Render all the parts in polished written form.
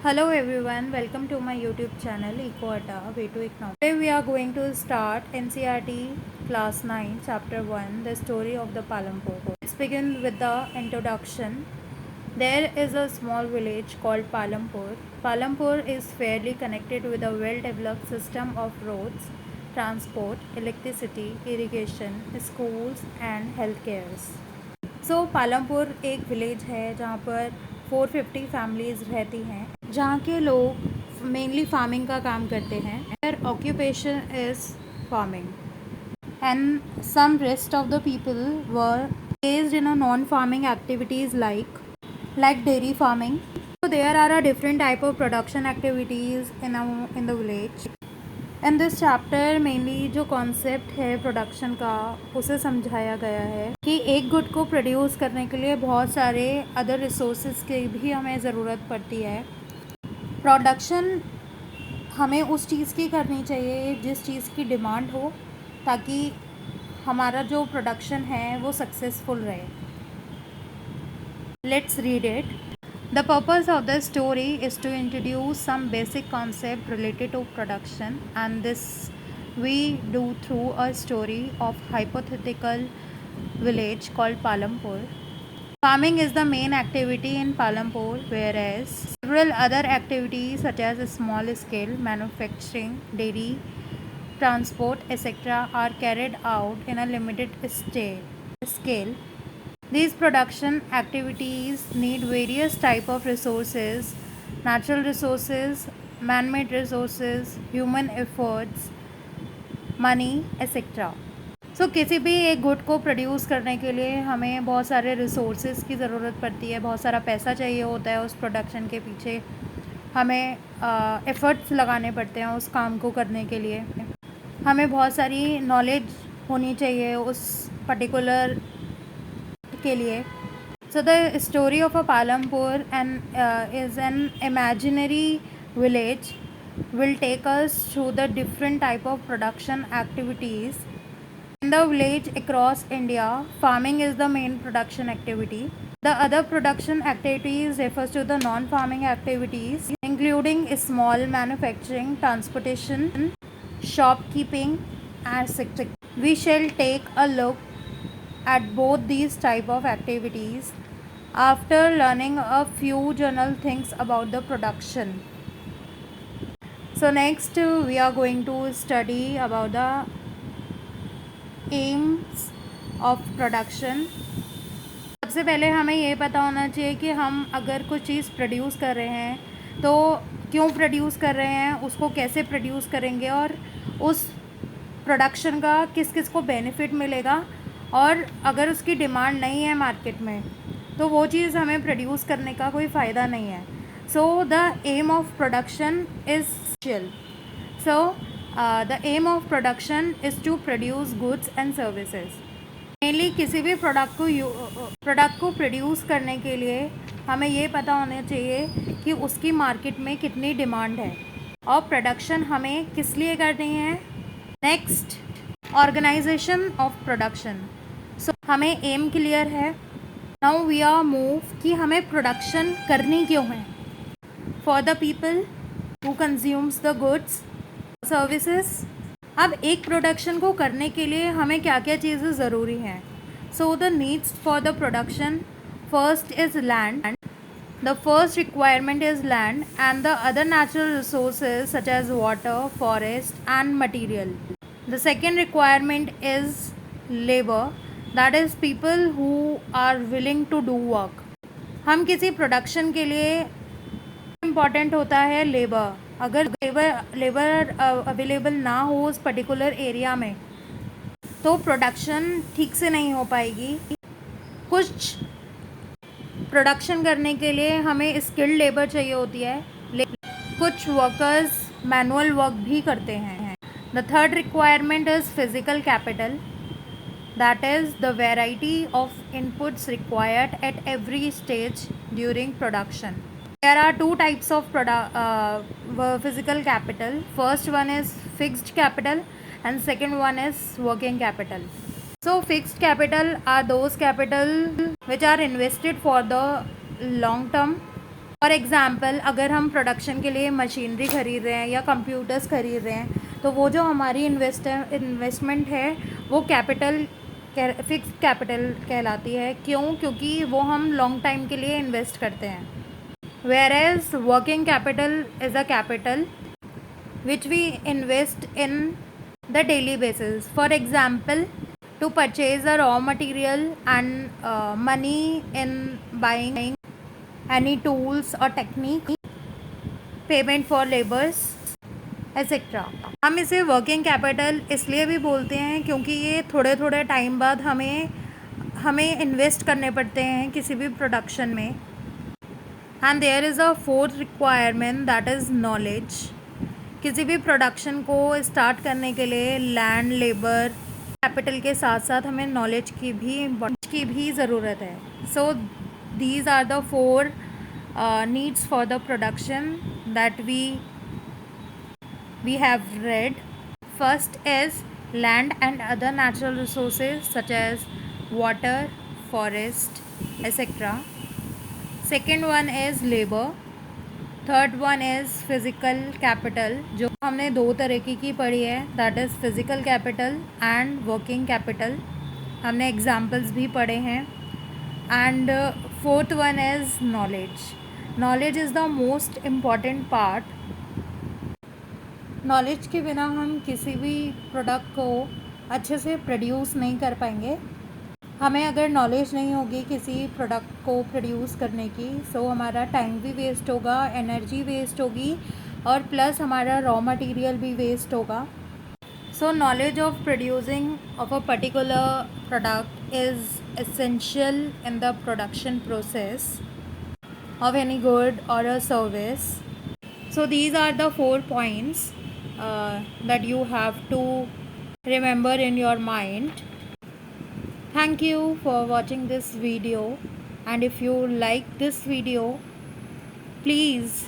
Hello everyone, welcome to my YouTube channel EcoAta Way to Economics. Today we are going to start NCERT Class 9 Chapter 1 The Story of the Palampur. Let's begin with the introduction. There is a small village called Palampur. Palampur is fairly connected with a well-developed system of roads, transport, electricity, irrigation, schools and healthcare. सो पालमपुर एक village है जहाँ पर 450 families रहती हैं, जहाँ के लोग mainly farming का काम करते हैं. Their occupation is farming and some rest of the people were engaged in a non-farming activities like dairy farming. So there are a different type of production activities in the village. In this chapter mainly जो concept है production का उसे समझाया गया है कि एक good को प्रोड्यूस करने के लिए बहुत सारे अदर रिसोर्सेज की भी हमें ज़रूरत पड़ती है. प्रोडक्शन हमें उस चीज़ की करनी चाहिए जिस चीज़ की डिमांड हो, ताकि हमारा जो प्रोडक्शन है वो सक्सेसफुल रहे. Let's read it. The purpose of the story is to introduce some basic concept related to production, and this we do through a story of hypothetical village called Palampur. Farming is the main activity in Palampur, whereas several other activities such as small scale manufacturing, dairy, transport, etc. are carried out in a limited scale. These production activities need various type of resources, natural resources, man-made resources, human efforts, money, etc. सो किसी भी एक good को produce करने के लिए हमें बहुत सारे रिसोर्सेज की ज़रूरत पड़ती है, बहुत सारा पैसा चाहिए होता है उस प्रोडक्शन के पीछे. हमें एफ़र्ट्स लगाने पड़ते हैं उस काम को करने के लिए. हमें बहुत सारी नॉलेज होनी चाहिए उस पर्टिकुलर के लिए. So the story of a Palampur is an imaginary village will take us through the different type of production activities in the village across India. Farming is the main production activity. The other production activities refers to the non-farming activities including small manufacturing, transportation, shopkeeping, etc. We shall take a look at both these type of activities after learning a few general things about the production. So next we are going to study about the aims of production. सबसे पहले हमें ये पता होना चाहिए कि हम अगर कुछ चीज़ प्रोड्यूस कर रहे हैं तो क्यों प्रोड्यूस कर रहे हैं, उसको कैसे प्रोड्यूस करेंगे और उस प्रोडक्शन का किस किस को बेनिफिट मिलेगा, और अगर उसकी डिमांड नहीं है मार्केट में तो वो चीज़ हमें प्रोड्यूस करने का कोई फ़ायदा नहीं है. So the aim of production is chill. So the aim of production is to produce goods and services. Mainly किसी भी प्रोडक्ट को प्रोड्यूस करने के लिए हमें ये पता होना चाहिए कि उसकी मार्केट में कितनी डिमांड है और प्रोडक्शन हमें किस लिए करनी है. Next, organization of production. So हमें एम क्लियर है. नाउ वी आर मूव कि हमें प्रोडक्शन करनी क्यों है. For the people who consumes the goods services. अब एक प्रोडक्शन को करने के लिए हमें क्या क्या चीज़ें ज़रूरी हैं. So the needs for the production, first is land. The first requirement is land and the other natural resources such as water, forest and material. The second requirement is labor, that is people who are willing to do work. हम किसी production के लिए important होता है labour. अगर labour available ना हो उस पर्टिकुलर एरिया में तो प्रोडक्शन ठीक से नहीं हो पाएगी. कुछ प्रोडक्शन करने के लिए हमें स्किल्ड लेबर चाहिए होती है, कुछ वर्कर्स मैनुअल वर्क भी करते हैं. The third requirement is physical capital, that is the variety of inputs required at every stage during production. There are two types of physical capital. First one is fixed capital and second one is working capital. So fixed capital are those capital which are invested for the long term for example अगर हम production के लिए machinery ख़रीद रहे हैं या computers ख़रीद रहे हैं, तो वो जो हमारी इन्वेस्टमेंट है वो फिक्स कैपिटल कहलाती है। क्यों? क्योंकि वो हम लॉन्ग टाइम के लिए इन्वेस्ट करते हैं। Whereas working capital is a capital which we invest in the daily basis. For example, to purchase a raw material and money in buying any tools or technique, payment for labors, etc. हम इसे working capital इसलिए भी बोलते हैं क्योंकि ये थोड़े थोड़े टाइम बाद हमें इन्वेस्ट करने पड़ते हैं किसी भी प्रोडक्शन में। And there is a fourth requirement, that is knowledge. किसी भी प्रोडक्शन को स्टार्ट करने के लिए लैंड, लेबर, कैपिटल के साथ साथ हमें नॉलेज की भी ज़रूरत है। So these are the 4 needs for the production that we have read. First is land and other natural resources such as water, forest, etc. Second one is labor. Third one is physical capital, जो हमने 2 तरीके की पढ़ी है, that is physical capital and working capital. हमने examples भी पढ़े हैं। And fourth one is knowledge. Knowledge is the most important part. Knowledge के बिना हम किसी भी प्रोडक्ट को अच्छे से प्रोड्यूस नहीं कर पाएंगे। हमें अगर नॉलेज नहीं होगी किसी प्रोडक्ट को प्रोड्यूस करने की, सो हमारा टाइम भी वेस्ट होगा, एनर्जी वेस्ट होगी और प्लस हमारा रॉ मटेरियल भी वेस्ट होगा। सो knowledge of producing of a particular product is essential in the production process of any good or a service. So these are the 4 points that you have to remember in your mind. Thank you for watching this video, and if you like this video, please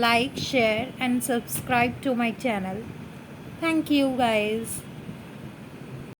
like, share and subscribe to my channel. Thank you guys.